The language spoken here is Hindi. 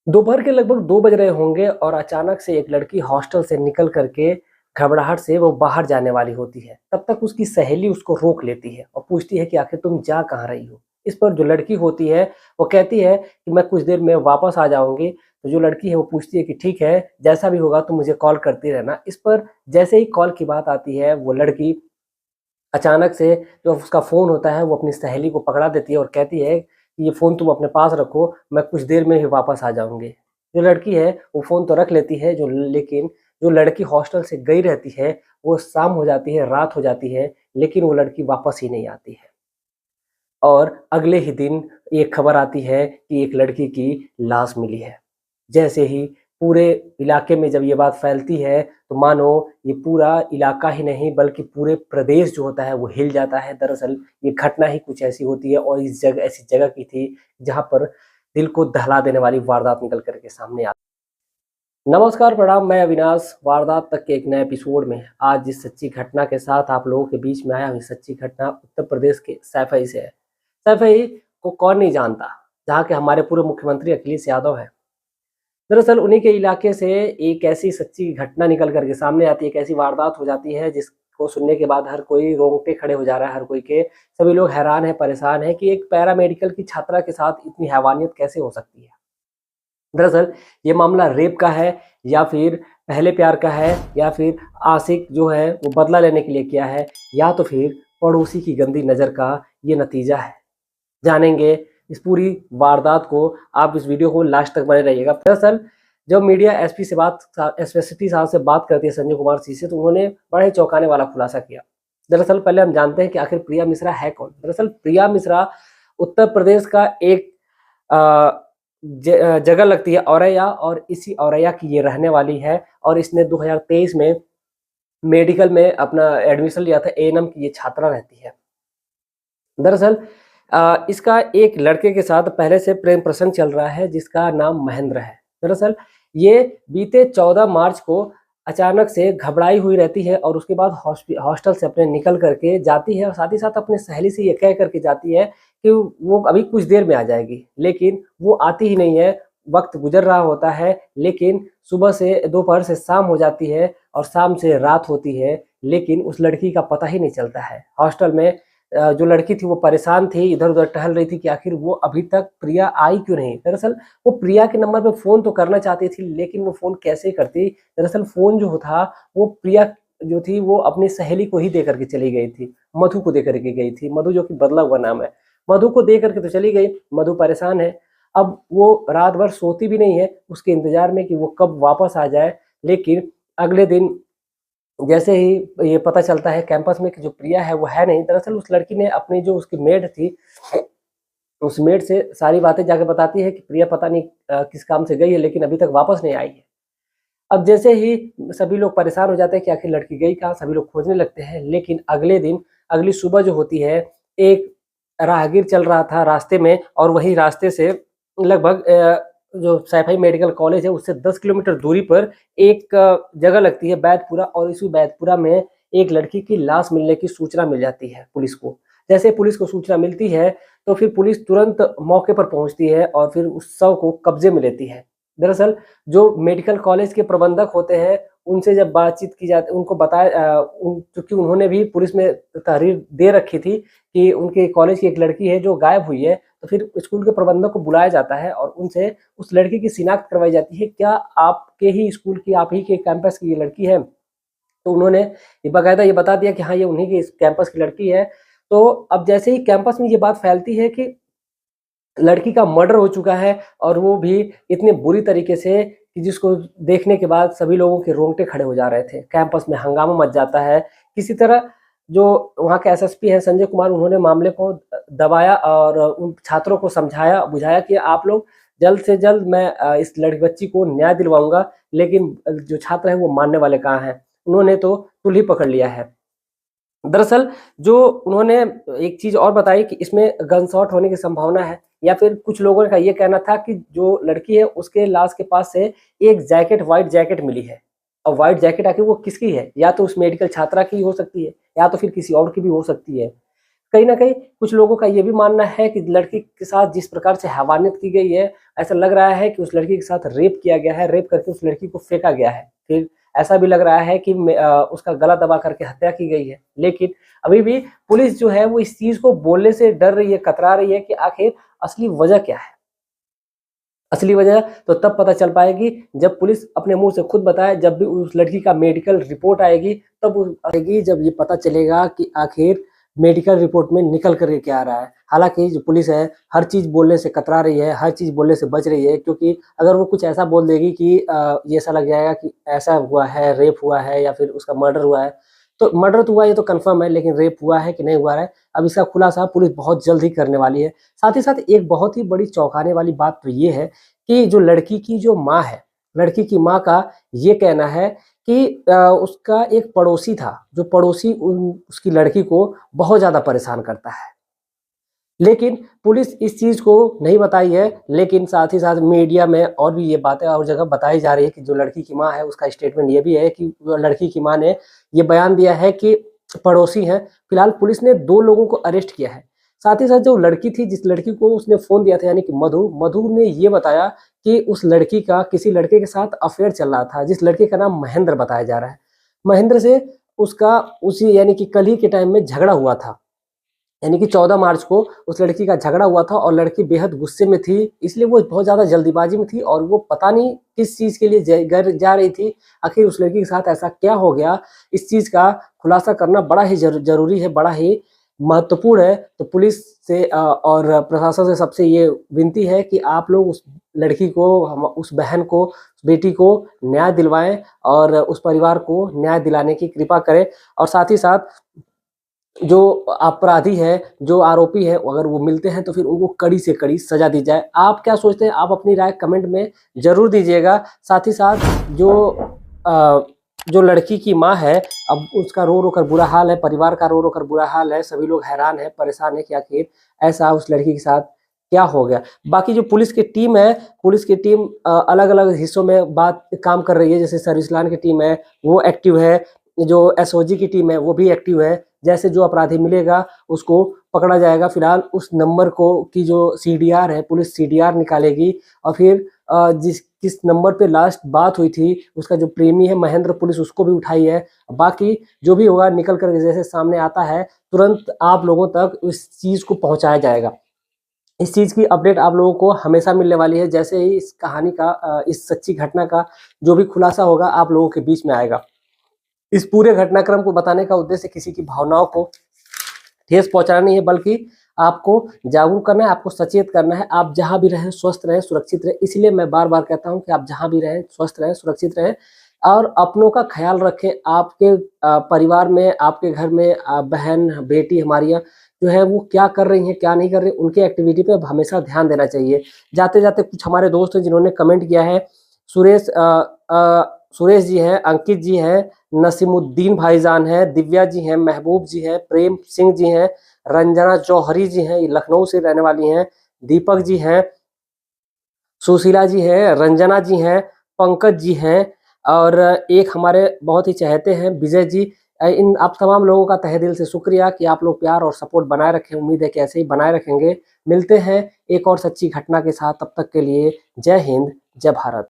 दोपहर के लगभग 2 बज रहे होंगे और अचानक से एक लड़की हॉस्टल से निकल करके घबराहट से वो बाहर जाने वाली होती है। तब तक उसकी सहेली उसको रोक लेती है और पूछती है कि आखिर तुम जा कहाँ रही हो? इस पर जो लड़की होती है वो कहती है कि मैं कुछ देर में वापस आ जाऊँगी। तो जो लड़की है वो पूछती है कि ठीक है, जैसा भी होगा तुम मुझे कॉल करती रहना। इस पर जैसे ही कॉल की बात आती है, वो लड़की अचानक से जो उसका फ़ोन होता है वो अपनी सहेली को पकड़ा देती है और कहती है कि ये फ़ोन तुम अपने पास रखो, मैं कुछ देर में ही वापस आ जाऊँगी। जो लड़की है वो फ़ोन तो रख लेती है, लेकिन जो लड़की हॉस्टल से गई रहती है, वो शाम हो जाती है, रात हो जाती है, लेकिन वो लड़की वापस ही नहीं आती है। और अगले ही दिन एक खबर आती है कि एक लड़की की लाश मिली है। जैसे ही पूरे इलाके में जब ये बात फैलती है, तो मानो ये पूरा इलाका ही नहीं बल्कि पूरे प्रदेश जो होता है वो हिल जाता है। दरअसल ये घटना ही कुछ ऐसी होती है और इस जगह ऐसी जगह की थी जहाँ पर दिल को दहला देने वाली वारदात निकल कर के सामने आती है। नमस्कार, प्रणाम, मैं अविनाश वारदात तक के एक नए एपिसोड में आज जिस सच्ची घटना के साथ आप लोगों के बीच में आया हूँ, सच्ची घटना उत्तर प्रदेश के सैफई से है। सैफई को कौन नहीं जानता, जहाँ के हमारे पूर्व मुख्यमंत्री अखिलेश यादव हैं। दरअसल उन्हीं के इलाके से एक ऐसी सच्ची घटना निकल कर के सामने आती है, एक ऐसी वारदात हो जाती है जिसको सुनने के बाद हर कोई रोंगटे खड़े हो जा रहा है, हर कोई के सभी लोग हैरान हैं, परेशान हैं कि एक पैरामेडिकल की छात्रा के साथ इतनी हैवानियत कैसे हो सकती है। दरअसल ये मामला रेप का है या फिर पहले प्यार का है या फिर आशिक जो है वो बदला लेने के लिए किया है या तो फिर पड़ोसी की गंदी नज़र का ये नतीजा है। जानेंगे इस पूरी वारदात को। आप इस वीडियो को लास्ट तक बने रहिएगा। दरअसल जब मीडिया एसपी साहब से बात करती है संजय कुमार सिंह से, तो उन्होंने बड़े चौंकाने वाला खुलासा किया। दरअसल पहले हम जानते हैं कि आखिर प्रिया मिश्रा है कौन। दरअसल प्रिया मिश्रा उत्तर प्रदेश का एक जगह लगती है औरैया, और इसी औरैया की ये रहने वाली है और इसने 2023 में मेडिकल में अपना एडमिशन लिया था। एएनएम की ये छात्रा रहती है। दरअसल इसका एक लड़के के साथ पहले से प्रेम प्रसंग चल रहा है जिसका नाम महेंद्र है। दरअसल ये बीते 14 मार्च को अचानक से घबराई हुई रहती है और उसके बाद हॉस्टल से अपने निकल करके जाती है और साथ ही साथ अपने सहेली से ये कह करके जाती है कि वो अभी कुछ देर में आ जाएगी, लेकिन वो आती ही नहीं है। वक्त गुजर रहा होता है, लेकिन सुबह से दोपहर से शाम हो जाती है और शाम से रात होती है, लेकिन उस लड़की का पता ही नहीं चलता है। हॉस्टल में जो लड़की थी वो परेशान थी, इधर-उधर टहल रही थी कि आखिर वो अभी तक प्रिया आई क्यों नहीं? दरअसल वो प्रिया के नंबर पे फ़ोन तो करना चाहती थी, लेकिन वो फ़ोन कैसे करती? दरअसल फ़ोन जो था वो प्रिया जो थी वो अपनी सहेली को ही दे कर के चली गई थी, मधु को दे कर के गई थी। मधु जो कि बदला हुआ नाम है। मधु को दे कर के तो चली गई, मधु परेशान है। अब वो रात भर सोती भी नहीं है, उसके इंतज़ार में कि वो कब वापस आ जाए। लेकिन अगले दिन जैसे ही ये पता चलता है कैंपस में कि जो प्रिया है वो है नहीं। दरअसल उस लड़की ने अपनी जो उसकी मेड थी, उस मेड से सारी बातें जाके बताती है कि प्रिया पता नहीं किस काम से गई है, लेकिन अभी तक वापस नहीं आई है। अब जैसे ही सभी लोग परेशान हो जाते हैं कि आखिर लड़की गई कहाँ, सभी लोग खोजने लगते हैं। लेकिन अगले दिन अगली सुबह जो होती है, एक राहगीर चल रहा था रास्ते में और वही रास्ते से लगभग जो सैफई मेडिकल कॉलेज है उससे 10 किलोमीटर दूरी पर एक जगह लगती है बैतपुरा, और इसी बैतपुरा में एक लड़की की लाश मिलने की सूचना मिल जाती है पुलिस को। जैसे पुलिस को सूचना मिलती है तो फिर पुलिस तुरंत मौके पर पहुंचती है और फिर उस शव को कब्जे में लेती है। दरअसल जो मेडिकल कॉलेज के प्रबंधक होते हैं उनसे जब बातचीत की जाती उनको बताया चूँकि उन्होंने भी पुलिस में तहरीर दे रखी थी कि उनके कॉलेज की एक लड़की है जो गायब हुई है, तो फिर स्कूल के प्रबंधक को बुलाया जाता है और उनसे उस लड़की की शिनाख्त करवाई जाती है। क्या आपके ही स्कूल की, आप ही के कैंपस की ये लड़की है? तो उन्होंने ये बाकायदा ये बता दिया कि हाँ, ये उन्हीं की इस कैंपस की लड़की है। तो अब जैसे ही कैंपस में ये बात फैलती है कि लड़की का मर्डर हो चुका है और वो भी इतने बुरी तरीके से कि जिसको देखने के बाद सभी लोगों के रोंगटे खड़े हो जा रहे थे। कैंपस में हंगामा मच जाता है। किसी तरह जो वहाँ के एसएसपी हैं संजय कुमार, उन्होंने मामले को दबाया और उन छात्रों को समझाया, बुझाया कि आप लोग जल्द से जल्द मैं इस लड़की बच्ची को न्याय दिलवाऊँगा, लेकिन जो छात्र हैं वो मानने वाले कहाँ हैं। उन्होंने तो तूल ही पकड़ लिया है। दरअसल जो उन्होंने एक चीज़ और बताई कि इसमें गन शॉट होने की संभावना है, या फिर कुछ लोगों का ये कहना था कि जो लड़की है उसके लाश के पास से एक जैकेट, व्हाइट जैकेट मिली है। और व्हाइट जैकेट आखिर वो किसकी है? या तो उस मेडिकल छात्रा की हो सकती है या तो फिर किसी और की भी हो सकती है। कहीं ना कहीं कुछ लोगों का ये भी मानना है कि लड़की के साथ जिस प्रकार से हैवानियत की गई है, ऐसा लग रहा है कि उस लड़की के साथ रेप किया गया है, रेप करके उस लड़की को फेंका गया है। फिर ऐसा भी लग रहा है कि उसका गला दबा करके हत्या की गई है। लेकिन अभी भी पुलिस जो है वो इस चीज को बोलने से डर रही है, कतरा रही है कि आखिर असली वजह क्या है। असली वजह तो तब पता चल पाएगी जब पुलिस अपने मुंह से खुद बताए, जब भी उस लड़की का मेडिकल रिपोर्ट आएगी तब आएगी, जब ये पता चलेगा कि आखिर मेडिकल रिपोर्ट में निकल कर क्या आ रहा है। हालांकि जो पुलिस है हर चीज बोलने से कतरा रही है, हर चीज बोलने से बच रही है, क्योंकि अगर वो कुछ ऐसा बोल देगी कि ये ऐसा लग जाएगा कि ऐसा हुआ है, रेप हुआ है या फिर उसका मर्डर हुआ है, तो मर्डर तो हुआ ये तो कंफर्म है, लेकिन रेप हुआ है कि नहीं हुआ है अब इसका खुलासा पुलिस बहुत जल्द ही करने वाली है। साथ ही साथ एक बहुत ही बड़ी चौंकाने वाली बात तो ये है कि जो लड़की की जो माँ है, लड़की की माँ का ये कहना है कि उसका एक पड़ोसी था, जो पड़ोसी उसकी लड़की को बहुत ज़्यादा परेशान करता है। लेकिन पुलिस इस चीज़ को नहीं बताई है, लेकिन साथ ही साथ मीडिया में और भी ये बातें और जगह बताई जा रही है कि जो लड़की की माँ है उसका स्टेटमेंट ये भी है कि लड़की की माँ ने ये बयान दिया है कि पड़ोसी हैं। फिलहाल पुलिस ने 2 लोगों को अरेस्ट किया है। साथ ही साथ जो लड़की थी, जिस लड़की को उसने फ़ोन दिया था, यानी कि मधु ने ये बताया कि उस लड़की का किसी लड़के के साथ अफेयर चल रहा था, जिस लड़के का नाम महेंद्र बताया जा रहा है। महेंद्र से उसका उसी यानी कि कल ही के टाइम में झगड़ा हुआ था, यानी कि 14 मार्च को उस लड़की का झगड़ा हुआ था और लड़की बेहद गुस्से में थी, इसलिए वो बहुत ज़्यादा जल्दीबाजी में थी और वो पता नहीं किस चीज़ के लिए जा रही थी। आखिर उस लड़की के साथ ऐसा क्या हो गया, इस चीज़ का खुलासा करना बड़ा ही ज़रूरी है, बड़ा ही महत्वपूर्ण है। तो पुलिस से और प्रशासन से सबसे ये विनती है कि आप लोग उस लड़की को, उस बहन को, उस बेटी को न्याय दिलवाएँ और उस परिवार को न्याय दिलाने की कृपा करें। और साथ ही साथ जो अपराधी है, जो आरोपी है, अगर वो मिलते हैं तो फिर उनको कड़ी से कड़ी सजा दी जाए। आप क्या सोचते हैं? आप अपनी राय कमेंट में ज़रूर दीजिएगा। साथ ही साथ जो लड़की की माँ है, अब उसका रो रो कर बुरा हाल है, परिवार का रो रो कर बुरा हाल है, सभी लोग हैरान हैं, परेशान हैं कि आखिर ऐसा उस लड़की के साथ क्या हो गया। बाकी जो पुलिस की टीम है, पुलिस की टीम अलग-अलग हिस्सों में काम कर रही है, जैसे सर्विलांस की टीम है, वो एक्टिव है, जो एसओजी की टीम है, वो भी एक्टिव है। जैसे जो अपराधी मिलेगा उसको पकड़ा जाएगा। फिलहाल उस नंबर की जो सीडीआर है, पुलिस सीडीआर निकालेगी और फिर किस नंबर पे लास्ट बात हुई थी, उसका जो प्रेमी है महेंद्र, पुलिस उसको भी उठाई है। बाकी जो भी होगा निकल कर जैसे सामने आता है, तुरंत आप लोगों तक इस चीज़ को पहुँचाया जाएगा। इस चीज़ की अपडेट आप लोगों को हमेशा मिलने वाली है। जैसे ही इस कहानी का, इस सच्ची घटना का जो भी खुलासा होगा आप लोगों के बीच में आएगा। इस पूरे घटनाक्रम को बताने का उद्देश्य किसी की भावनाओं को ठेस पहुंचाना नहीं है, बल्कि आपको जागरूक करना है, आपको सचेत करना है। आप जहां भी रहें स्वस्थ रहें, सुरक्षित रहें। इसलिए मैं बार बार कहता हूं कि आप जहां भी रहें स्वस्थ रहें, सुरक्षित रहें और अपनों का ख्याल रखें। आपके परिवार में, आपके घर में बहन बेटी हमारियाँ जो है वो क्या कर रही हैं, क्या नहीं कर रही, उनकी एक्टिविटी पे हमेशा ध्यान देना चाहिए। जाते जाते कुछ हमारे दोस्त हैं जिन्होंने कमेंट किया है, सुरेश जी हैं, अंकित जी हैं, नसीमुद्दीन भाईजान हैं, दिव्या जी हैं, महबूब जी हैं, प्रेम सिंह जी हैं, रंजना जौहरी जी हैं, ये लखनऊ से रहने वाली हैं, दीपक जी हैं, सुशीला जी हैं, रंजना जी हैं, पंकज जी हैं और एक हमारे बहुत ही चहेते हैं विजय जी। इन आप तमाम लोगों का तहे दिल से शुक्रिया कि आप लोग प्यार और सपोर्ट बनाए रखें। उम्मीद है कि ऐसे ही बनाए रखेंगे। मिलते हैं एक और सच्ची घटना के साथ, तब तक के लिए जय हिंद, जय भारत।